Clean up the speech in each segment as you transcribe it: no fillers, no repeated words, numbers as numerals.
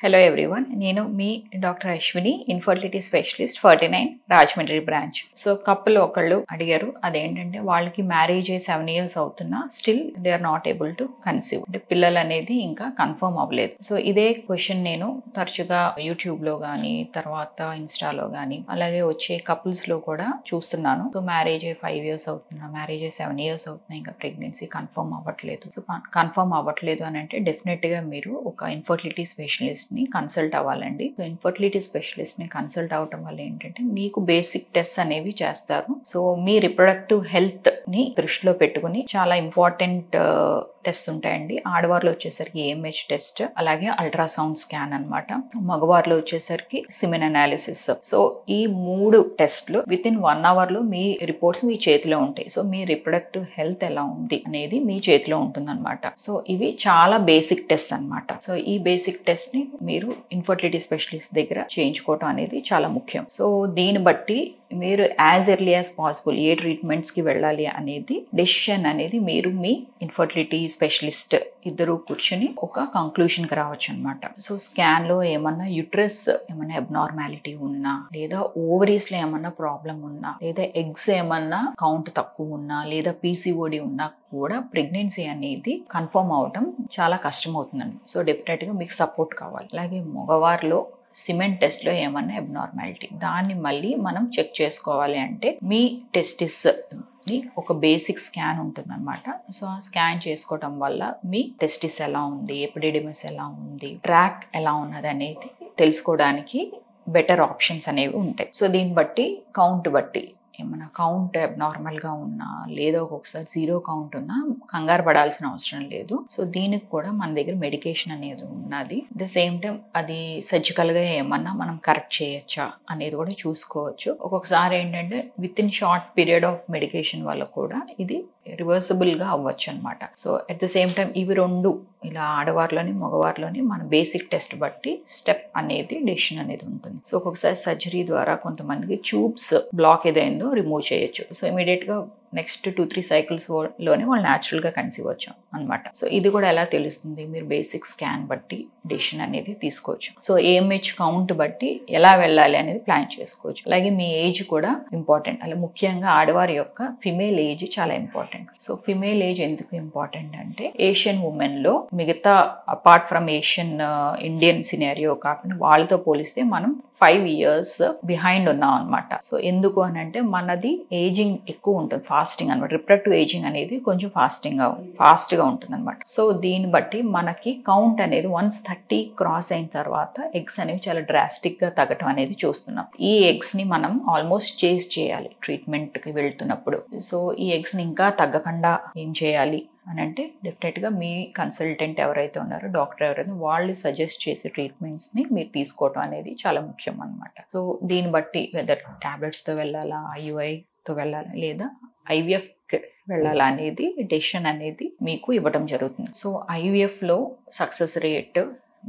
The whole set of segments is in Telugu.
హలో ఎవ్రీవన్, నేను మీ doctor Ashwini, infertility specialist 49 Rajahmundry branch. So couple ఒకళ్ళు అడిగారు, అదేంటంటే వాళ్ళకి మ్యారేజ్ 7 years అవుతున్నా still they are not able to conceive, అంటే పిల్లలు అనేది ఇంకా కన్ఫర్మ్ అవ్వలేదు. సో ఇదే క్వశ్చన్ నేను తరచుగా యూట్యూబ్లో కానీ తర్వాత ఇన్స్టాలో కానీ అలాగే వచ్చే కపుల్స్లో కూడా చూస్తున్నాను. సో మ్యారేజ్ 5 years అవుతున్నా, మ్యారేజ్ 7 years అవుతున్నా, ఇంకా ప్రెగ్నెన్సీ కన్ఫర్మ్ అవ్వట్లేదు. సో కన్ఫర్మ్ అవ్వట్లేదు అని అంటే డెఫినెట్గా మీరు ఒక ఇన్ఫర్టిలిటీ స్పెషలిస్ట్ ని కన్సల్ట్ అవ్వాలండి. సో ఇన్ఫర్టిలిటీ స్పెషలిస్ట్ ని కన్సల్ట్ అవటం వల్ల ఏంటంటే మీకు బేసిక్ టెస్ట్ అనేవి చేస్తారు. సో మీ రిప్రొడక్టివ్ హెల్త్ ని దృష్టిలో పెట్టుకుని చాలా ఇంపార్టెంట్ టెస్ట్ ఉంటాయండి. ఆడవారిలో వచ్చేసరికి ఏఎంహెచ్ టెస్ట్, అలాగే అల్ట్రాసౌండ్ స్కాన్ అనమాట. మగవారిలో వచ్చేసరికి సిమెన్ అనాలిసిస్. సో ఈ 3 టెస్ట్లు విత్ ఇన్ 1 hour లో మీ రిపోర్ట్స్ మీ చేతిలో ఉంటాయి. సో మీ రిప్రొడక్టివ్ హెల్త్ ఎలా ఉంది అనేది మీ చేతిలో ఉంటుంది అనమాట. సో ఇవి చాలా బేసిక్ టెస్ట్ అనమాట. సో ఈ బేసిక్ టెస్ట్ ని మీరు ఇన్ఫర్టిలిటీ స్పెషలిస్ట్ దగ్గర చేయించుకోవటం అనేది చాలా ముఖ్యం. సో దీన్ని బట్టి మీరు యాజ్ ఎర్లీ యాజ్ పాసిబుల్ ఏ ట్రీట్మెంట్స్కి వెళ్ళాలి అనేది డెసిషన్ అనేది మీరు మీ ఇన్ఫర్టిలిటీ స్పెషలిస్ట్ ఇద్దరు కూర్చొని ఒక కంక్లూషన్కి రావచ్చు అనమాట. సో స్కాన్లో ఏమన్నా యూట్రస్ ఏమన్నా అబ్నార్మాలిటీ ఉన్నా, లేదా ఓవరీస్లో ఏమన్నా ప్రాబ్లం ఉన్నా, లేదా ఎగ్స్ ఏమన్నా కౌంట్ తక్కువ ఉన్నా, లేదా పీసీఓడి ఉన్నా కూడా ప్రెగ్నెన్సీ అనేది కన్ఫర్మ్ అవటం చాలా కష్టం అవుతుందండి. సో డెఫినెట్గా మీకు సపోర్ట్ కావాలి. అలాగే మగవారిలో సిమెంట్ టెస్ట్లో ఏమన్నా అబ్నార్మాలిటీ, దాన్ని మళ్ళీ మనం చెక్ చేసుకోవాలి అంటే మీ టెస్టిస్ ఒక బేసిక్ స్కాన్ ఉంటుందన్నమాట. సో ఆ స్కాన్ చేసుకోవటం వల్ల మీ టెస్టిస్ ఎలా ఉంది, ఎపిడిడిమిస్ ఎలా ఉంది, ట్రాక్ ఎలా ఉన్నది అనేది తెలుసుకోవడానికి బెటర్ ఆప్షన్స్ అనేవి ఉంటాయి. సో దీన్ని బట్టి కౌంట్ బట్టి ఏమైనా కౌంట్ అబ్నార్మల్గా ఉన్నా, లేదా ఒక్కొక్కసారి 0 కౌంట్ ఉన్నా కంగారు పడాల్సిన అవసరం లేదు. సో దీనికి కూడా మన దగ్గర మెడికేషన్ అనేది ఉన్నది. అట్ ద సేమ్ టైం అది సర్జికల్గా ఏమన్నా మనం కరెక్ట్ చేయొచ్చా అనేది కూడా చూసుకోవచ్చు. ఒక్కొక్కసారి ఏంటంటే with in short period of medication వల్ల కూడా ఇది రివర్సిబుల్గా అవ్వచ్చు అనమాట. So at the same time ఇవి రెండు ఇలా ఆడవారిలోని మగవారిలోని మన బేసిక్ టెస్ట్ బట్టి స్టెప్ అనేది డెసిషన్ అనేది ఉంటుంది. సో ఒక్కొక్కసారి సర్జరీ ద్వారా కొంతమందికి ట్యూబ్స్ బ్లాక్ ఏదైందో రిమూవ్ చేయొచ్చు. సో ఇమీడియట్గా నెక్స్ట్ 2-3 cycles లోనే వాళ్ళు న్యాచురల్గా కన్సీవ్ వచ్చాం అనమాట. సో ఇది కూడా ఎలా తెలుస్తుంది, మీరు బేసిక్ స్కాన్ బట్టి డెసిషన్ అనేది తీసుకోవచ్చు. సో ఏఎంహెచ్ కౌంట్ బట్టి ఎలా వెళ్ళాలి అనేది ప్లాన్ చేసుకోవచ్చు. అలాగే మీ ఏజ్ కూడా ఇంపార్టెంట్. అలా ముఖ్యంగా ఆడవారి యొక్క ఫిమేల్ ఏజ్ చాలా ఇంపార్టెంట్. సో ఫిమేల్ ఏజ్ ఎందుకు ఇంపార్టెంట్ అంటే ఏషియన్ ఉమెన్లో మిగతా apart from Asian Indian scenario కాకుండా వాళ్ళతో పోలిస్తే మనం 5 years బిహైండ్ ఉన్నాం అనమాట. సో ఎందుకు అని అంటే మనది ఏజింగ్ ఎక్కువ ఉంటుంది, ఫాస్టింగ్ అనమాట. రిప్రొడక్టివ్ ఏజింగ్ అనేది కొంచెం ఫాస్ట్గా ఉంటుంది అనమాట. సో దీన్ని బట్టి మనకి కౌంట్ అనేది 130 క్రాస్ అయిన తర్వాత ఎగ్స్ అనేవి చాలా డ్రాస్టిక్గా తగ్గటం అనేది చూస్తున్నాం. ఈ ఎగ్స్ని మనం ఆల్మోస్ట్ చేజ్ చేయాలి ట్రీట్మెంట్కి వెళ్తున్నప్పుడు. సో ఈ ఎగ్స్ని ఇంకా తగ్గకుండా ఏం చేయాలి అని అంటే డెఫినెట్గా మీ కన్సల్టెంట్ ఎవరైతే ఉన్నారో, డాక్టర్ ఎవరైతే వాళ్ళు సజెస్ట్ చేసే ట్రీట్మెంట్స్ని మీరు తీసుకోవటం అనేది చాలా ముఖ్యం అనమాట. సో దీన్ని బట్టి వెదర్ టాబ్లెట్స్తో వెళ్ళాలా, ఐయుఐతో వెళ్ళాలా, లేదా ఐవీఎఫ్కి వెళ్ళాలా అనేది డెసిషన్ అనేది మీకు ఇవ్వడం జరుగుతుంది. సో ఐవీఎఫ్లో సక్సెస్ రేట్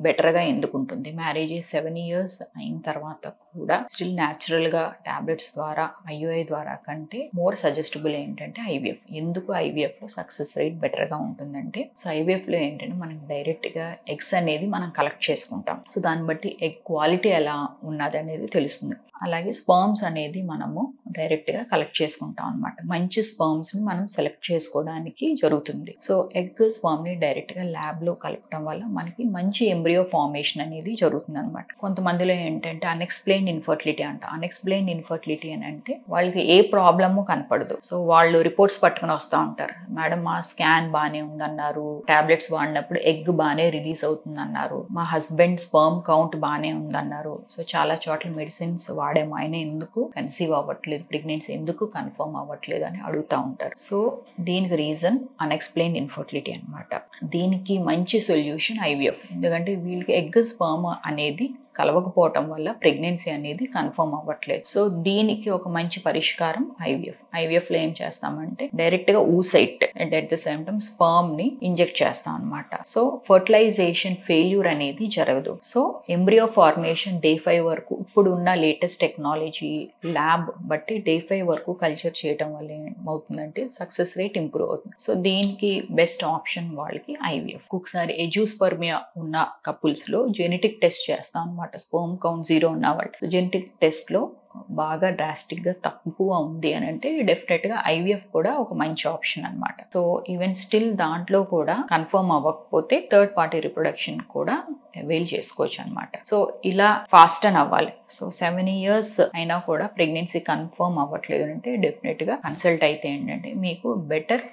బెటర్గా ఎందుకు ఉంటుంది, మ్యారేజ్ 7 years అయిన తర్వాత కూడా స్టిల్ న్యాచురల్గా టాబ్లెట్స్ ద్వారా ఐయుఐ ద్వారా కంటే మోర్ సజెస్టబుల్ ఏంటంటే ఐవీఎఫ్. ఎందుకు ఐవీఎఫ్లో సక్సెస్ రేట్ బెటర్గా ఉంటుందంటే, సో ఐవీఎఫ్లో ఏంటంటే మనం డైరెక్ట్గా ఎగ్స్ అనేది మనం కలెక్ట్ చేసుకుంటాం. సో దాన్ని బట్టి ఎగ్ క్వాలిటీ ఎలా ఉన్నది అనేది తెలుస్తుంది. అలాగే స్పర్మ్స్ అనేది మనము డైరెక్ట్గా కలెక్ట్ చేసుకుంటాం అనమాట. మంచి స్పర్మ్స్ని మనం సెలెక్ట్ చేసుకోవడానికి జరుగుతుంది. సో ఎగ్ స్పర్మ్ని డైరెక్ట్గా ల్యాబ్లో కలపడం వల్ల మనకి మంచి ఎంబ్రియో ఫార్మేషన్ అనేది జరుగుతుంది అనమాట. కొంతమందిలో ఏంటంటే అన్ఎక్స్ప్లెయిన్డ్ ఇన్ఫర్టిలిటీ అంట. అన్ఎక్స్ప్లెయిన్డ్ ఇన్ఫర్టిలిటీ అని అంటే వాళ్ళకి ఏ ప్రాబ్లము కనపడదు. సో వాళ్ళు రిపోర్ట్స్ పట్టుకుని వస్తూ ఉంటారు, మేడం మా స్కాన్ బాగానే ఉందన్నారు, టాబ్లెట్స్ వాడినప్పుడు ఎగ్ బాగానే రిలీజ్ అవుతుంది అన్నారు, మా హస్బెండ్ స్పర్మ్ కౌంట్ బాగానే ఉందన్నారు. సో చాలా చోట్ల మెడిసిన్స్ వాడేమో ఆయన ఎందుకు కన్సీవ్ అవ్వట్లేదు, ప్రెగ్నెన్సీ ఎందుకు కన్ఫర్మ్ అవ్వట్లేదు అని అడుగుతూ ఉంటారు. సో దీనికి రీజన్ అన్ఎక్స్ప్లెయిన్డ్ ఇన్ఫర్టిలిటీ అనమాట. దీనికి మంచి సొల్యూషన్ ఐవీఎఫ్. ఎందుకంటే వీళ్ళకి ఎగ్ స్పర్మ్ అనేది కలవకపోవటం వల్ల ప్రెగ్నెన్సీ అనేది కన్ఫర్మ్ అవ్వట్లేదు. సో దీనికి ఒక మంచి పరిష్కారం ఐవీఎఫ్ లో ఏం చేస్తామంటే డైరెక్ట్ గా oocyte and at the same time sperm ని ఇంజెక్ట్ చేస్తాం అనమాట. సో ఫర్టిలైజేషన్ ఫెయిల్యూర్ అనేది జరగదు. సో ఎంబ్రియో ఫార్మేషన్ డే 5 వరకు ఇప్పుడు ఉన్న లేటెస్ట్ టెక్నాలజీ ల్యాబ్ బట్టి డే 5 వరకు కల్చర్ చేయడం వల్ల ఏమవుతుందంటే సక్సెస్ రేట్ ఇంప్రూవ్ అవుతుంది. సో దీనికి బెస్ట్ ఆప్షన్ వాళ్ళకి ఐవీఎఫ్. ఒకసారి ఎజూస్పర్మియా ఉన్న కపుల్స్ లో జెనెటిక్ టెస్ట్ చేస్తాం అనమాట. స్పర్మ్ కౌంట్ 0 ఉన్న వాళ్ళు జెనెటిక్ టెస్ట్ లో బాగా డ్రాస్టిక్ గా తక్కువ ఉంది అని అంటే డెఫినెట్ గా ఐవీఎఫ్ కూడా ఒక మంచి ఆప్షన్ అనమాట. సో ఈవెన్ స్టిల్ దాంట్లో కూడా కన్ఫర్మ్ అవ్వకపోతే థర్డ్ పార్టీ రిప్రొడక్షన్ కూడా అవైల్ చేసుకోవచ్చు అనమాట. సో ఇలా ఫాస్ట్ అని అవ్వాలి. సో 7 years అయినా కూడా ప్రెగ్నెన్సీ కన్ఫర్మ్ అవ్వట్లేదు అంటే డెఫినెట్ గా కన్సల్ట్ అయితే ఏంటంటే మీకు better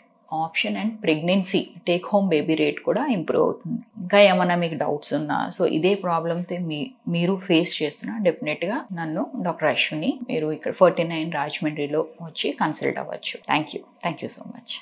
option and pregnancy take home baby rate కూడా ఇంప్రూవ్ అవుతుంది. ఇంకా ఏమైనా మీకు డౌట్స్ ఉన్నా సో ఇదే ప్రాబ్లంతో మీరు ఫేస్ చేస్తున్నా డెఫినెట్గా నన్ను డాక్టర్ అశ్విని మీరు ఇక్కడ 49 రాజమండ్రిలో వచ్చి కన్సల్ట్ అవ్వచ్చు. Thank you so much.